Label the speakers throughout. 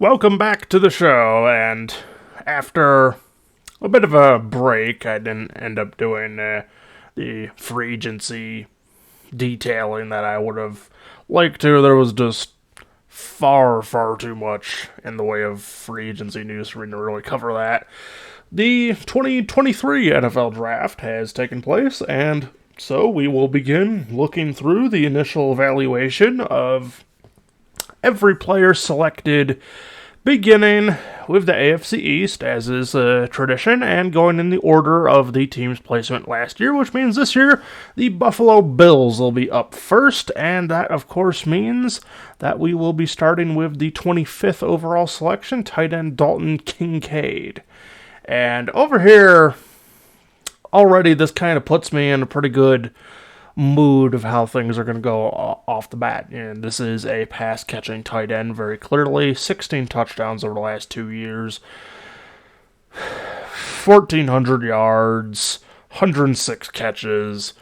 Speaker 1: Welcome back to the show, and after a bit of a break, I didn't end up doing the free agency detailing that I would have liked to. There was just far too much in the way of free agency news for me to really cover that. The 2023 NFL Draft has taken place, and so we will begin looking through the initial evaluation of every player selected, beginning with the AFC East, as is tradition, and going in the order of the team's placement last year, which means this year the Buffalo Bills will be up first, and that, of course, means that we will be starting with the 25th overall selection, tight end Dalton Kincaid. And over here, already this kind of puts me in a pretty good mood of how things are going to go off the bat. And this is a pass-catching tight end very clearly. 16 touchdowns over the last 2 years. 1,400 yards. 106 catches.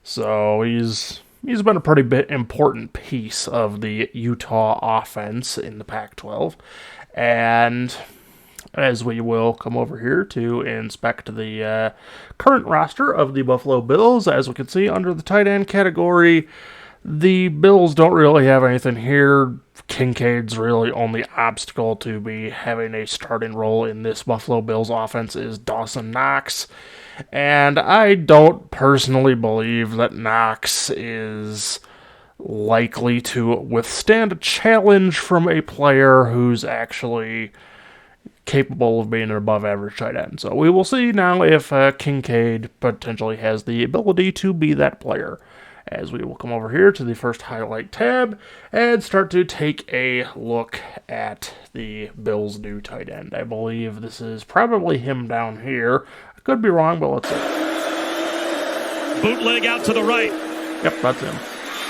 Speaker 1: So he's been a pretty important piece of the Utah offense in the Pac-12. And as we will come over here to inspect the current roster of the Buffalo Bills, as we can see under the tight end category, the Bills don't really have anything here. Kincaid's really only obstacle to be having a starting role in this Buffalo Bills offense is Dawson Knox, and I don't personally believe that Knox is likely to withstand a challenge from a player who's actually capable of being an above-average tight end. So we will see now if Kincaid potentially has the ability to be that player. As we will come over here to the first highlight tab and start to take a look at the Bills' new tight end. I believe this is probably him down here. I could be wrong, but let's see.
Speaker 2: Bootleg out to the right.
Speaker 1: Yep, that's him.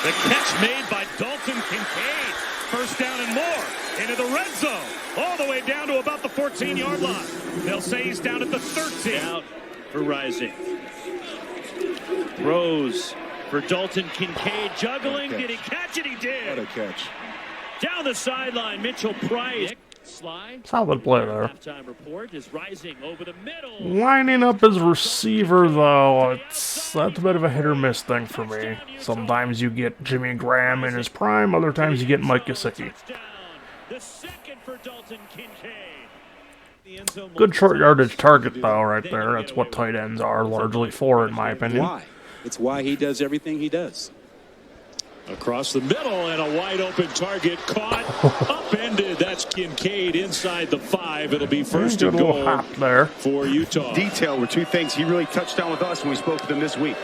Speaker 2: The catch made by Dalton Kincaid. First down and more. Into the red zone. All the way down to about the 14-yard line. They'll say he's down at the 13. Out for Rising. Throws for Dalton Kincaid. Juggling. Did he catch it? He did.
Speaker 3: What a catch.
Speaker 2: Down the sideline, Mitchell Price. Slide.
Speaker 1: Solid play there.
Speaker 2: Halftime report is Rising over the middle.
Speaker 1: Lining up as receiver, though, that's a bit of a hit or miss thing for me. Sometimes you get Jimmy Graham in his prime, other times you get Mike Gesicki.
Speaker 2: The second for Dalton Kincaid.
Speaker 1: Good short yardage target, though, right there. That's what tight ends are largely for, in my opinion.
Speaker 3: Why? It's why he does everything he does.
Speaker 2: Across the middle and a wide open target caught, upended. That's Kincaid inside the 5. It'll be first and goal
Speaker 1: hop there
Speaker 2: for Utah.
Speaker 3: Detail were two things he really touched on with us when we spoke to him this week.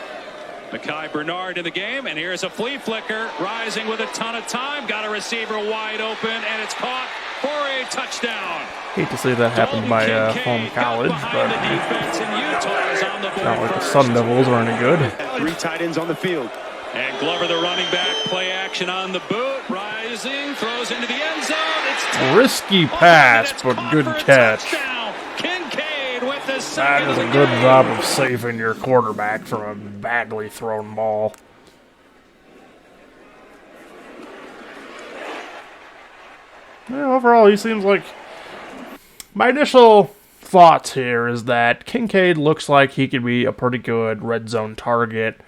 Speaker 4: Mekhi Bernard in the game, and here's a flea flicker, Rising with a ton of time, got a receiver wide open, and it's caught for a touchdown.
Speaker 1: Hate to see that happen to my home college, but not like the Sun Devils are any good.
Speaker 3: 3 tight ends on the field.
Speaker 4: And Glover, the running back, play action on the boot, Rising, throws into the end zone. It's
Speaker 1: risky pass, but good catch.
Speaker 4: Kincaid with the
Speaker 1: That is a good job of saving your quarterback from a badly thrown ball. Yeah, overall, he seems like... My initial thoughts here is that Kincaid looks like he could be a pretty good red zone target.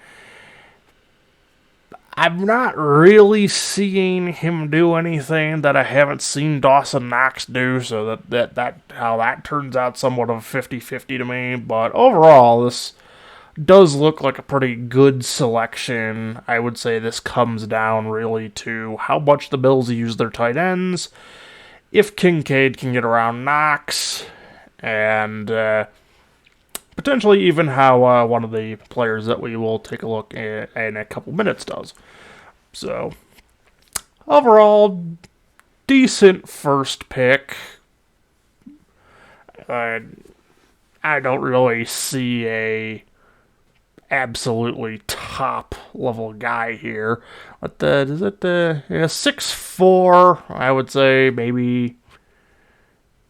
Speaker 1: I'm not really seeing him do anything that I haven't seen Dawson Knox do, so that how that turns out somewhat of a 50-50 to me. But overall, this does look like a pretty good selection. I would say this comes down really to how much the Bills use their tight ends, if Kincaid can get around Knox, and potentially even how one of the players that we will take a look at in a couple minutes does. So, overall, decent first pick. I don't really see a absolutely top level guy here. What is it? 6'4", I would say maybe.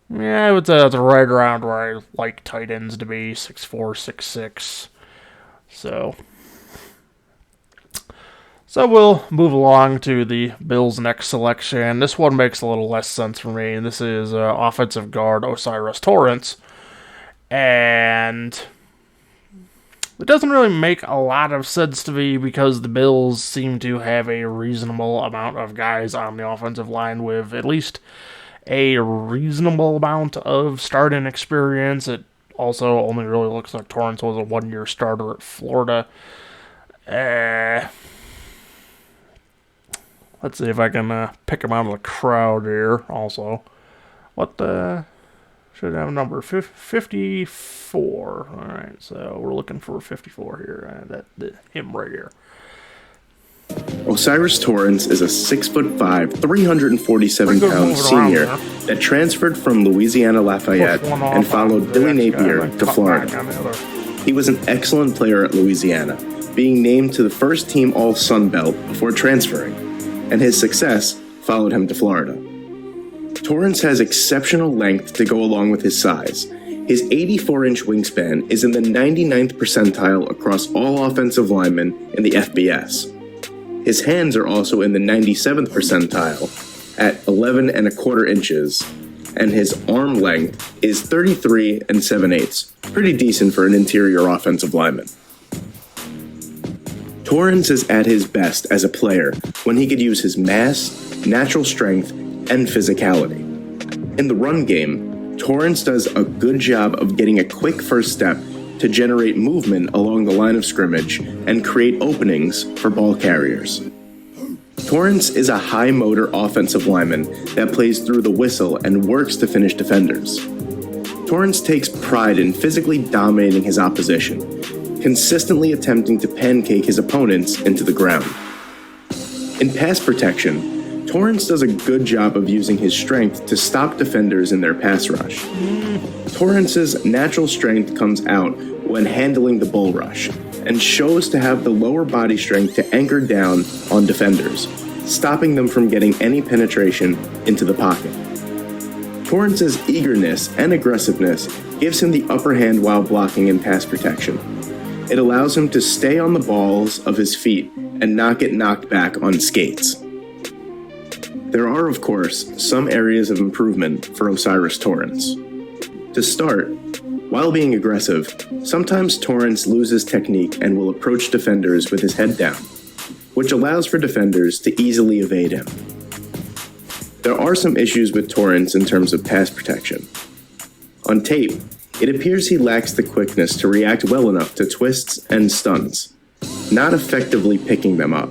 Speaker 1: Yeah, I would say that's right around where I like tight ends to be, 6'4", 6'6". So So we'll move along to the Bills' next selection. This one makes a little less sense for me, and this is offensive guard O'Cyrus Torrence. And it doesn't really make a lot of sense to me because the Bills seem to have a reasonable amount of guys on the offensive line with at least a reasonable amount of starting experience. It also only really looks like Torrence was a one-year starter at Florida. Let's see if I can pick him out of the crowd here also. What the... Should have a number 54. All right, so we're looking for 54 here. Him right here.
Speaker 5: O'Cyrus Torrence is a 6'5", 347-pound senior that transferred from Louisiana Lafayette and followed Billy Napier to Florida. He was an excellent player at Louisiana, being named to the first team All-Sun Belt before transferring, and his success followed him to Florida. Torrence has exceptional length to go along with his size. His 84-inch wingspan is in the 99th percentile across all offensive linemen in the FBS. His hands are also in the 97th percentile at 11 1/4 inches, and his arm length is 33 7/8, pretty decent for an interior offensive lineman. Torrence is at his best as a player when he could use his mass, natural strength, and physicality. In the run game, Torrence does a good job of getting a quick first step to generate movement along the line of scrimmage and create openings for ball carriers. Torrence is a high-motor offensive lineman that plays through the whistle and works to finish defenders. Torrence takes pride in physically dominating his opposition, consistently attempting to pancake his opponents into the ground. In pass protection, Torrence does a good job of using his strength to stop defenders in their pass rush. Torrance's natural strength comes out when handling the bull rush, and shows to have the lower body strength to anchor down on defenders, stopping them from getting any penetration into the pocket. Torrance's eagerness and aggressiveness gives him the upper hand while blocking in pass protection. It allows him to stay on the balls of his feet and not get knocked back on skates. There are, of course, some areas of improvement for O'Cyrus Torrence. To start, while being aggressive, sometimes Torrence loses technique and will approach defenders with his head down, which allows for defenders to easily evade him. There are some issues with Torrence in terms of pass protection. On tape, it appears he lacks the quickness to react well enough to twists and stuns, not effectively picking them up.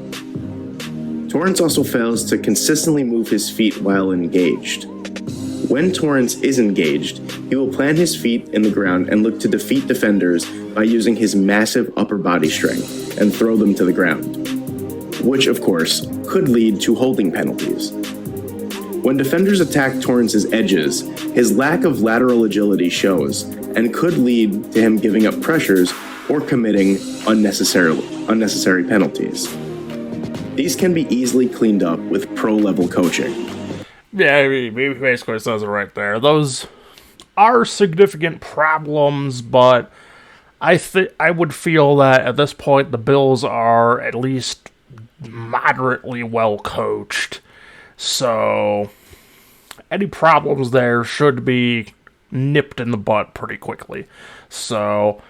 Speaker 5: Torrence also fails to consistently move his feet while engaged. When Torrence is engaged, he will plant his feet in the ground and look to defeat defenders by using his massive upper body strength and throw them to the ground, which, of course, could lead to holding penalties. When defenders attack Torrance's edges, his lack of lateral agility shows and could lead to him giving up pressures or committing unnecessary penalties. These can be easily cleaned up with pro-level coaching.
Speaker 1: Yeah, he basically says it right there. Those are significant problems, but I would feel that at this point the Bills are at least moderately well coached. So any problems there should be nipped in the butt pretty quickly. So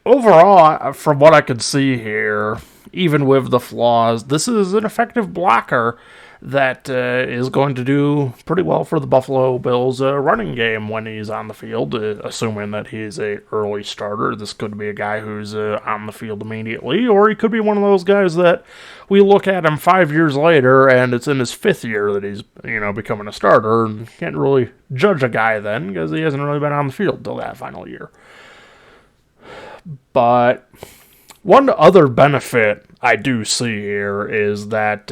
Speaker 1: overall, from what I can see here, even with the flaws, this is an effective blocker that is going to do pretty well for the Buffalo Bills running game when he's on the field, assuming that he's a early starter. This could be a guy who's on the field immediately, or he could be one of those guys that we look at him 5 years later and it's in his 5th year that he's becoming a starter, and can't really judge a guy then because he hasn't really been on the field till that final year. But one other benefit I do see here is that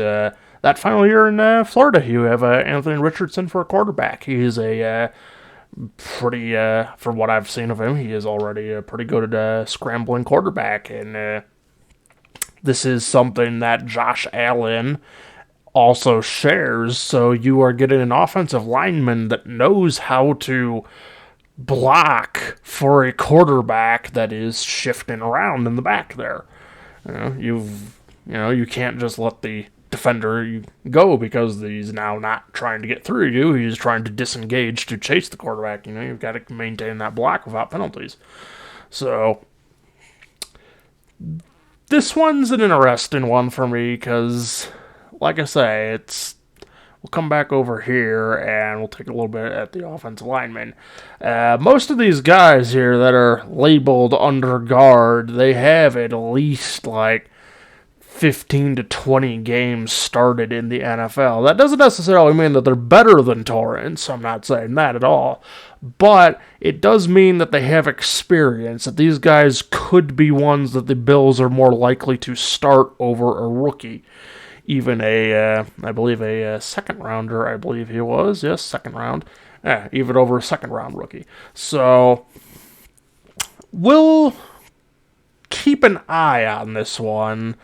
Speaker 1: that final year in Florida, you have Anthony Richardson for a quarterback. He's a pretty, from what I've seen of him, he is already a pretty good scrambling quarterback. And this is something that Josh Allen also shares. So you are getting an offensive lineman that knows how to block for a quarterback that is shifting around in the back there. You've You know, you can't just let the defender go because he's now not trying to get through you. He's trying to disengage to chase the quarterback. You know, you've got to maintain that block without penalties. So this one's an interesting one for me because, like I say, we'll come back over here and we'll take a little bit at the offensive linemen. Most of these guys here that are labeled under guard, they have at least like 15 to 20 games started in the NFL. That doesn't necessarily mean that they're better than Torrence. I'm not saying that at all. But it does mean that they have experience, that these guys could be ones that the Bills are more likely to start over a rookie. Even I believe a second rounder, I believe he was. Yes, second round. Even over a second round rookie. So we'll keep an eye on this one.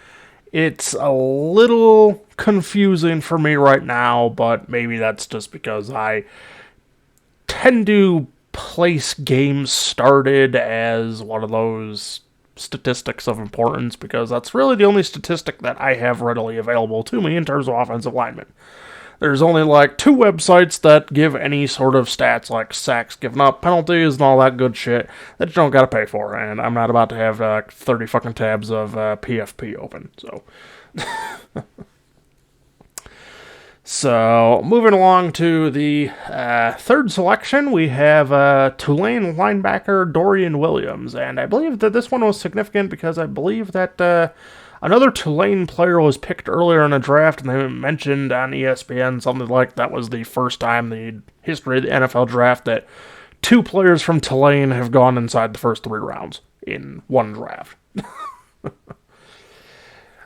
Speaker 1: It's a little confusing for me right now, but maybe that's just because I tend to place games started as one of those statistics of importance, because that's really the only statistic that I have readily available to me in terms of offensive linemen. There's only like 2 websites that give any sort of stats like sacks given up, penalties, and all that good shit that you don't gotta pay for, and I'm not about to have 30 fucking tabs of PFP open, so. So, moving along to the third selection, we have Tulane linebacker Dorian Williams, and I believe that this one was significant because I believe that another Tulane player was picked earlier in the draft, and they mentioned on ESPN something like that was the first time in the history of the NFL draft that 2 players from Tulane have gone inside the first 3 rounds in one draft.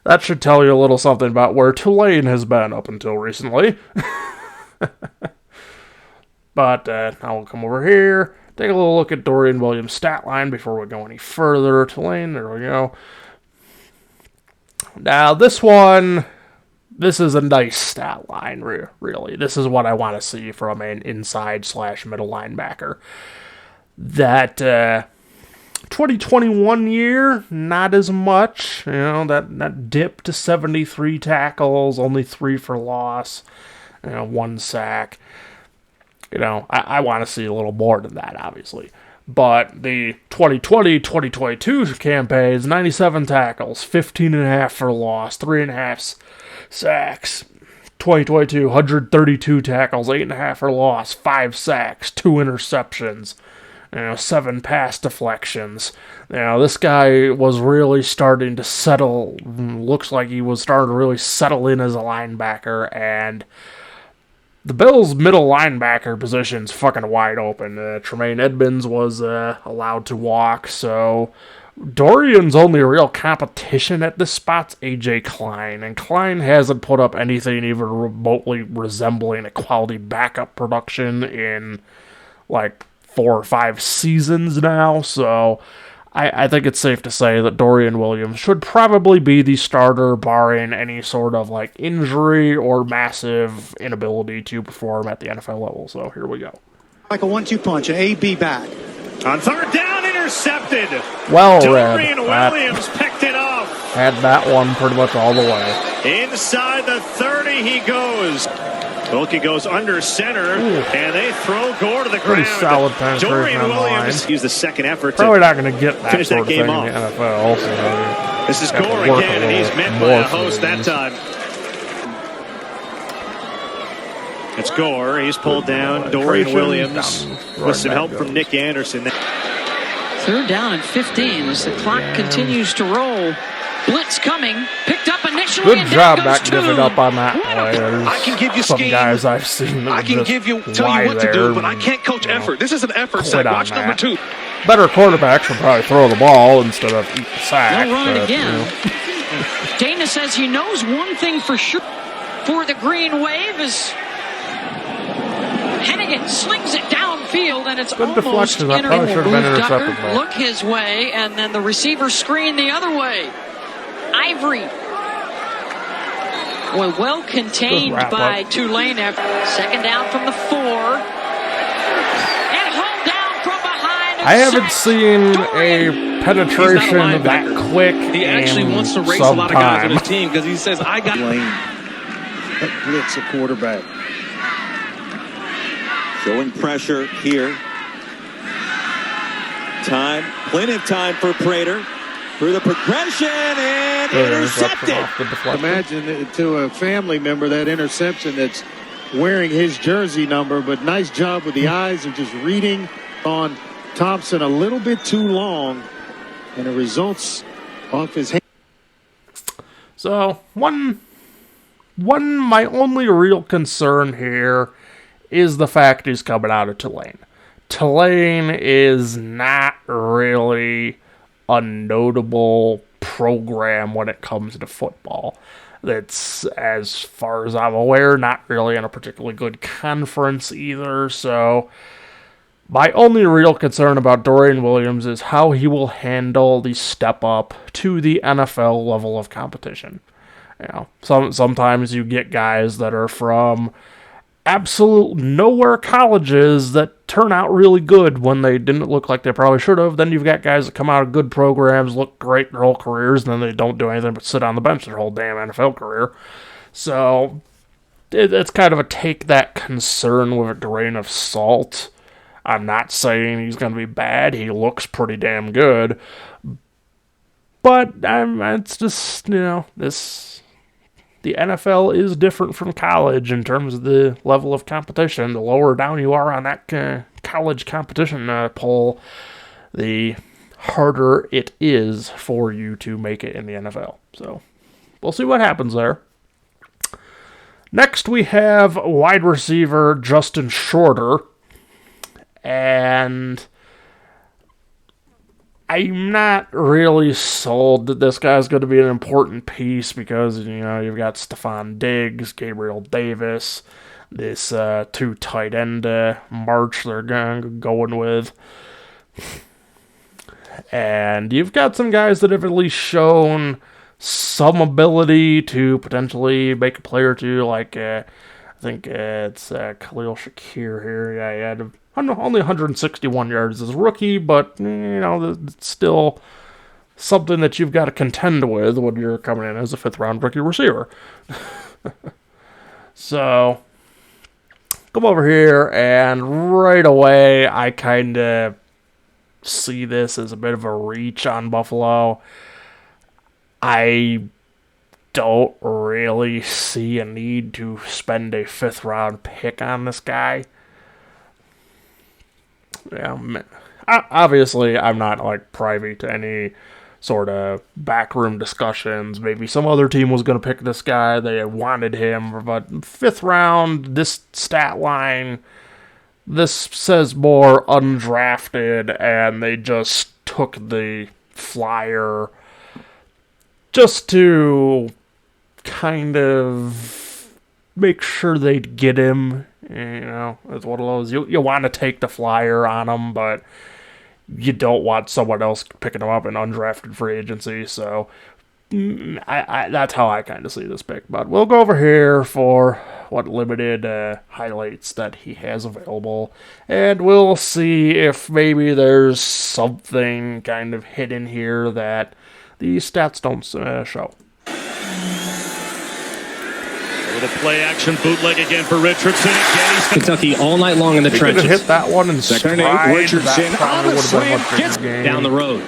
Speaker 1: That should tell you a little something about where Tulane has been up until recently. But now we'll come over here, take a little look at Dorian Williams' stat line before we go any further. Tulane, there we go. Now, this is a nice stat line, really. This is what I want to see from an inside/middle linebacker. That 2021 year, not as much. You know, that dip to 73 tackles, only 3 for loss, 1 sack. You know, I want to see a little more than that, obviously. But the 2020-2022 campaigns, 97 tackles, 15.5 for loss, 3.5 sacks. 2022, 132 tackles, 8.5 for loss, 5 sacks, 2 interceptions. 7 pass deflections. This guy was really starting to settle. Looks like he was starting to really settle in as a linebacker, and the Bills' middle linebacker position's fucking wide open. Tremaine Edmonds was allowed to walk, so Dorian's only real competition at this spot's A.J. Klein, and Klein hasn't put up anything even remotely resembling a quality backup production in, like, 4 or 5 seasons now, so I think it's safe to say that Dorian Williams should probably be the starter, barring any sort of like injury or massive inability to perform at the NFL level. So here we go.
Speaker 6: Like a 1-2 punch, an A-B back.
Speaker 2: On third down, intercepted.
Speaker 1: Well
Speaker 2: Dorian
Speaker 1: read.
Speaker 2: Williams picked it off.
Speaker 1: Had that one pretty much all the way.
Speaker 2: Inside the 30 he goes. Wilkie goes under center, and they throw Gore to the
Speaker 1: Pretty
Speaker 2: ground.
Speaker 1: solid penetration
Speaker 2: Dorian
Speaker 1: on the
Speaker 2: Williams
Speaker 1: line.
Speaker 2: used the second effort
Speaker 1: Probably
Speaker 2: to
Speaker 1: not going to get that
Speaker 2: finish
Speaker 1: sort
Speaker 2: that
Speaker 1: of
Speaker 2: game
Speaker 1: thing
Speaker 2: off.
Speaker 1: in the NFL. So
Speaker 2: This is
Speaker 1: have to
Speaker 2: Gore
Speaker 1: work
Speaker 2: again,
Speaker 1: a
Speaker 2: and he's
Speaker 1: little
Speaker 2: met by
Speaker 1: more
Speaker 2: a
Speaker 1: for
Speaker 2: host that
Speaker 1: these.
Speaker 2: time. It's Gore. He's pulled down. Dorian Williams with some help from Nick Anderson.
Speaker 7: Third down and 15 as the clock continues to roll. Blitz coming, picked up initially.
Speaker 1: Good
Speaker 7: and
Speaker 1: job
Speaker 7: down goes
Speaker 1: not giving
Speaker 7: two.
Speaker 1: up on that play. There's
Speaker 8: I can give you
Speaker 1: some
Speaker 8: scheme.
Speaker 1: guys I've seen that
Speaker 8: I can
Speaker 1: just
Speaker 8: tell you
Speaker 1: lie
Speaker 8: what to
Speaker 1: there
Speaker 8: do, but I
Speaker 1: and,
Speaker 8: can't coach effort. This is an effort set.
Speaker 1: quit on
Speaker 8: Watch number
Speaker 1: that.
Speaker 8: 2.
Speaker 1: Better quarterbacks would probably throw the ball instead of eat the sack.
Speaker 7: They'll run it
Speaker 1: but,
Speaker 7: again. Dana says he knows one thing for sure. For the green wave is Hennigan slings it downfield, and it's
Speaker 1: Good
Speaker 7: almost
Speaker 1: deflection. That probably should have been intercepted,
Speaker 7: Ducker
Speaker 1: though.
Speaker 7: look his way, and then the receiver screen the other way. Ivory. Well contained
Speaker 1: wrap
Speaker 7: by
Speaker 1: up.
Speaker 7: Tulane. Second down from the 4. And hauled down from behind.
Speaker 1: I haven't seen a penetration that quick.
Speaker 9: He actually wants to race a lot of guys on his team because he says, I got
Speaker 6: Lane. Blitz a quarterback.
Speaker 10: Showing pressure here. Time, plenty of time for Prater. Through the progression and intercepted.
Speaker 6: Imagine to a family member that interception that's wearing his jersey number, but nice job with the eyes of just reading on Thompson a little bit too long, and it results off his hand.
Speaker 1: So my only real concern here is the fact he's coming out of Tulane. Tulane is not really a notable program when it comes to football. That's, as far as I'm aware, not really in a particularly good conference either, so my only real concern about Dorian Williams is how he will handle the step up to the NFL level of competition. You know, sometimes you get guys that are from absolute nowhere colleges that turn out really good when they didn't look like they probably should have. Then you've got guys that come out of good programs, look great their whole careers, and then they don't do anything but sit on the bench their whole damn NFL career. So it's kind of a take that concern with a grain of salt. I'm not saying he's going to be bad. He looks pretty damn good. But it's just, the NFL is different from college in terms of the level of competition. The lower down you are on that college competition poll, the harder it is for you to make it in the NFL. So we'll see what happens there. Next, we have wide receiver Justin Shorter. And I'm not really sold that this guy's going to be an important piece because, you've got Stephon Diggs, Gabriel Davis, this two tight end march they're going with. And you've got some guys that have at least shown some ability to potentially make a play or two, like I think it's Khalil Shakir here. Yeah, he had only 161 yards as a rookie, but, it's still something that you've got to contend with when you're coming in as a fifth-round rookie receiver. So, come over here, and right away, I kind of see this as a bit of a reach on Buffalo. I don't really see a need to spend a fifth-round pick on this guy. Yeah, obviously, I'm not, privy to any sort of backroom discussions. Maybe some other team was going to pick this guy. They wanted him, but fifth round, this stat line, this says more undrafted, and they just took the flyer just to kind of make sure they'd get him. It's one of those, you want to take the flyer on him, but you don't want someone else picking him up in undrafted free agency, so that's how I kind of see this pick. But we'll go over here for what limited highlights that he has available, and we'll see if maybe there's something kind of hidden here that the stats don't show.
Speaker 2: The play action bootleg again for Richardson.
Speaker 9: Kentucky all night long in the trenches.
Speaker 1: Hit that one and
Speaker 3: second and 8. Richardson on the slant gets
Speaker 9: down the road.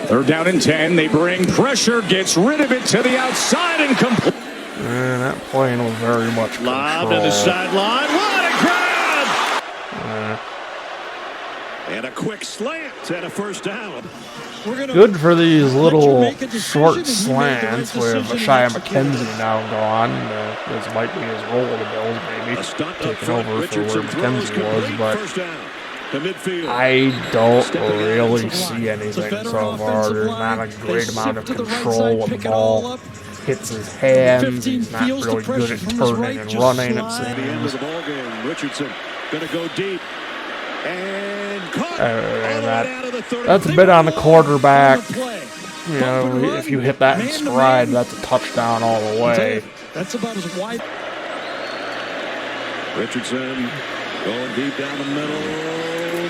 Speaker 3: Third down and 10. They bring pressure, gets rid of it to the outside and complete.
Speaker 1: And that plane was very much
Speaker 2: lobbed to the sideline. What a grab! And a quick slant and a first down.
Speaker 1: Good for these little short slants with Shia McKenzie now gone. This might be his role in the Bills, maybe taking over for where McKenzie was, but I don't really see anything so far. There's not a great amount of control when the ball hits his hands. He's not really good at turning and running, it seems.
Speaker 2: Richardson gonna go deep. And
Speaker 1: that's a bit on the quarterback. If you hit that in stride, that's a touchdown all the way.
Speaker 2: That's about as wide. Richardson going deep down the middle.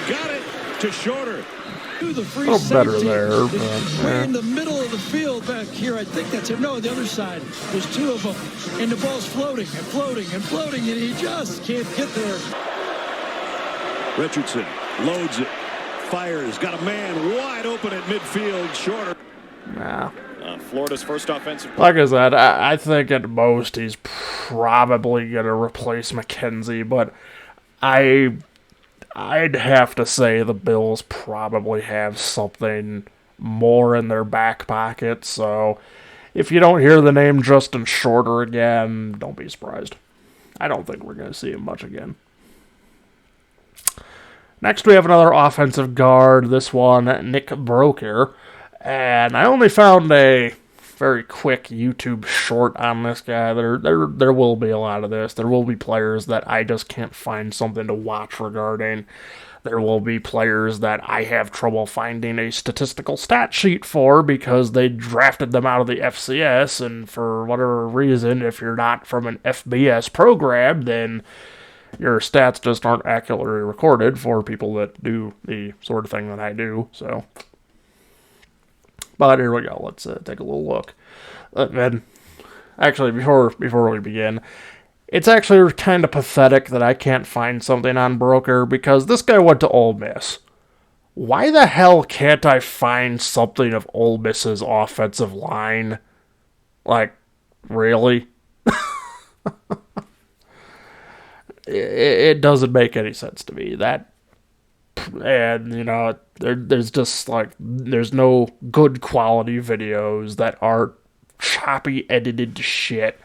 Speaker 2: Got it to Shorter.
Speaker 11: The free
Speaker 1: a little better
Speaker 11: safety
Speaker 1: there.
Speaker 11: is
Speaker 1: But,
Speaker 11: way in the middle of the field back here. I think that's him. No, the other side. There's two of them. And the ball's floating and floating and floating, and he just can't get there.
Speaker 2: Richardson loads it. Fires. Got a man wide open at midfield. Shorter.
Speaker 1: Nah.
Speaker 2: Florida's first offensive.
Speaker 1: Like I said, I think at most he's probably going to replace McKenzie, but I'd have to say the Bills probably have something more in their back pocket, so if you don't hear the name Justin Shorter again, don't be surprised. I don't think we're going to see him much again. Next we have another offensive guard, this one, Nick Broeker, and I only found a very quick YouTube short on this guy. There will be a lot of this. There will be players that I just can't find something to watch regarding. There will be players that I have trouble finding a statistical stat sheet for because they drafted them out of the FCS, and for whatever reason, if you're not from an FBS program, then your stats just aren't accurately recorded for people that do the sort of thing that I do, so. But here we go. Let's take a little look. And actually, before we begin, it's actually kind of pathetic that I can't find something on Broeker because this guy went to Ole Miss. Why the hell can't I find something of Ole Miss's offensive line? Like, really? It doesn't make any sense to me. And, you know, there's just, like, there's no good quality videos that aren't choppy edited to shit,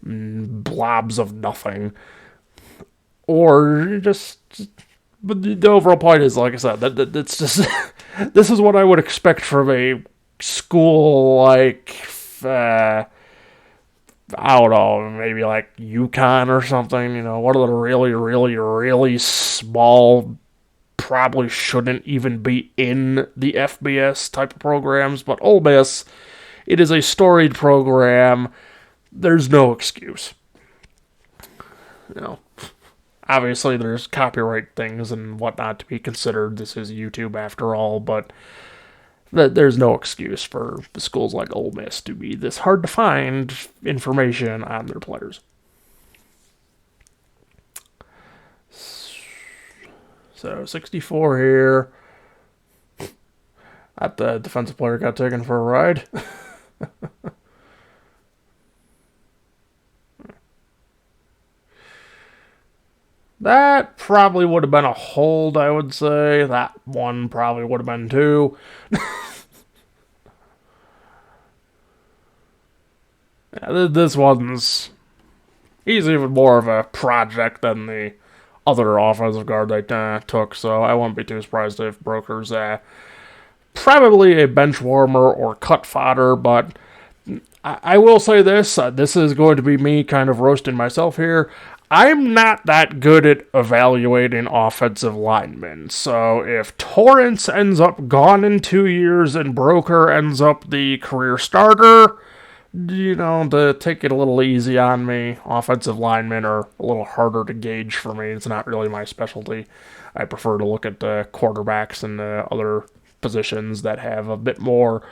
Speaker 1: blobs of nothing. Or but the overall point is, like I said, that's just, this is what I would expect from a school like, I don't know, maybe like UConn or something, you know, one of the really, really, really small, probably shouldn't even be in the FBS type of programs, but Ole Miss, it is a storied program. There's no excuse. You know, obviously there's copyright things and whatnot to be considered. This is YouTube after all, but there's no excuse for the schools like Ole Miss to be this hard to find information on their players. So 64 here. That the defensive player got taken for a ride. That probably would have been a hold, I would say. That one probably would have been two. Yeah, this one's... He's even more of a project than the other offensive guard they took, so I won't be too surprised if Broeker's probably a bench warmer or cut fodder, but I will say this. This is going to be me kind of roasting myself here. I'm not that good at evaluating offensive linemen, so if Torrence ends up gone in 2 years and Broeker ends up the career starter, you know, to take it a little easy on me. Offensive linemen are a little harder to gauge for me. It's not really my specialty. I prefer to look at quarterbacks and other positions that have a bit more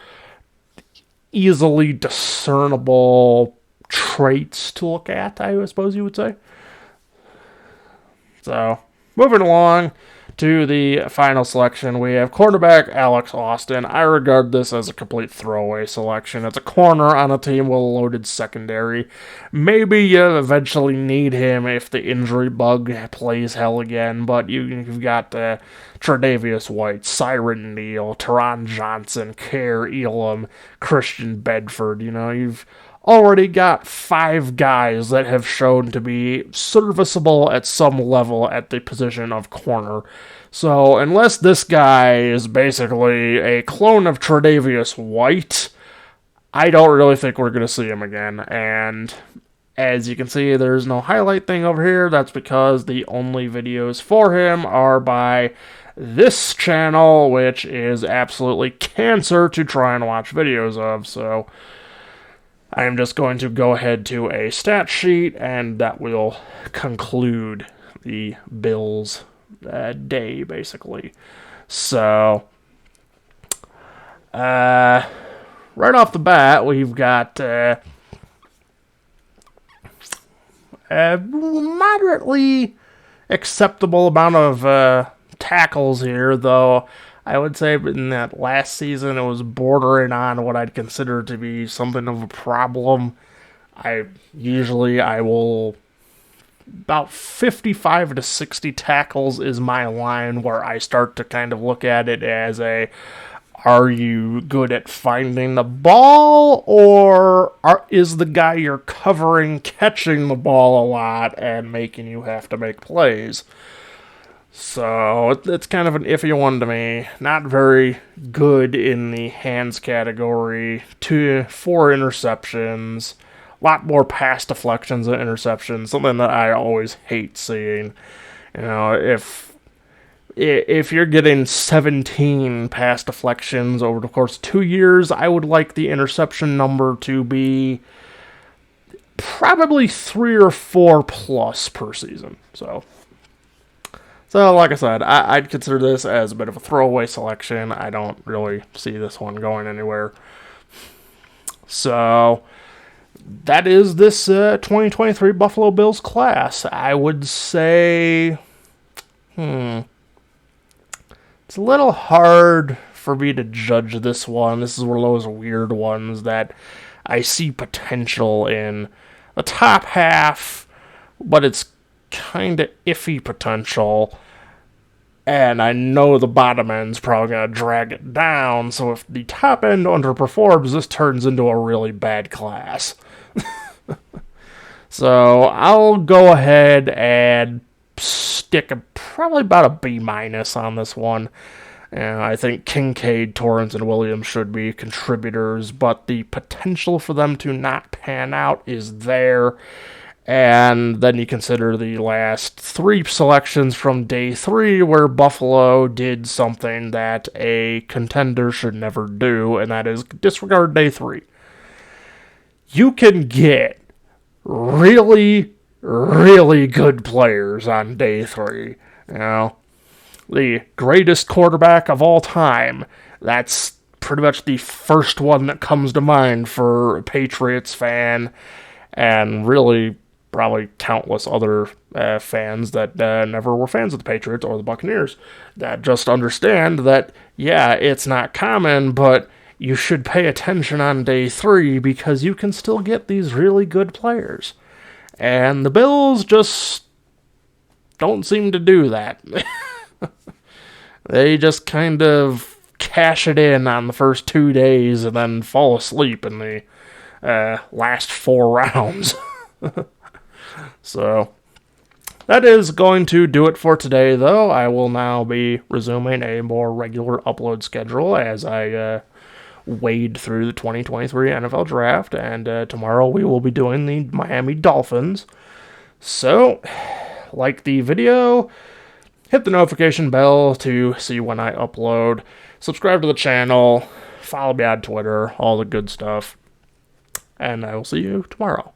Speaker 1: easily discernible traits to look at, I suppose you would say. So, moving along to the final selection, we have cornerback Alex Austin. I regard this as a complete throwaway selection. It's a corner on a team with a loaded secondary. Maybe you eventually need him if the injury bug plays hell again, but you've got Tre'Davious White, Siren Neal, Teron Johnson, Care Elam, Christian Bedford. You know, you've already got 5 guys that have shown to be serviceable at some level at the position of corner. So unless this guy is basically a clone of Tre'Davious White, I don't really think we're going to see him again. And as you can see, there's no highlight thing over here. That's because the only videos for him are by this channel, which is absolutely cancer to try and watch videos of. So I am just going to go ahead to a stat sheet, and that will conclude the Bills' day, basically. So, right off the bat, we've got a moderately acceptable amount of tackles here, though I would say in that last season it was bordering on what I'd consider to be something of a problem. I will about 55 to 60 tackles is my line where I start to kind of look at it as are you good at finding the ball, or is the guy you're covering catching the ball a lot and making you have to make plays? So it's kind of an iffy one to me. Not very good in the hands category. 4 interceptions. A lot more pass deflections than interceptions. Something that I always hate seeing. You know, if you're getting 17 pass deflections over the course of 2 years, I would like the interception number to be probably 3 or 4 plus per season. So like I said, I'd consider this as a bit of a throwaway selection. I don't really see this one going anywhere. So that is this 2023 Buffalo Bills class. I would say, it's a little hard for me to judge this one. This is one of those weird ones that I see potential in the top half, but it's kind of iffy potential. And I know the bottom end's probably going to drag it down, so if the top end underperforms, this turns into a really bad class. So I'll go ahead and stick probably about a B- on this one. And I think Kincaid, Torrance, and Williams should be contributors, but the potential for them to not pan out is there. And then you consider the last 3 selections from day 3 where Buffalo did something that a contender should never do, and that is disregard day 3. You can get really, really good players on day 3. You know, the greatest quarterback of all time. That's pretty much the first one that comes to mind for a Patriots fan, and really probably countless other fans that never were fans of the Patriots or the Buccaneers that just understand that, yeah, it's not common, but you should pay attention on day 3 because you can still get these really good players. And the Bills just don't seem to do that. They just kind of cash it in on the first 2 days and then fall asleep in the last 4 rounds. So that is going to do it for today, though. I will now be resuming a more regular upload schedule as I wade through the 2023 NFL Draft, and tomorrow we will be doing the Miami Dolphins. So, like the video, hit the notification bell to see when I upload, subscribe to the channel, follow me on Twitter, all the good stuff, and I will see you tomorrow.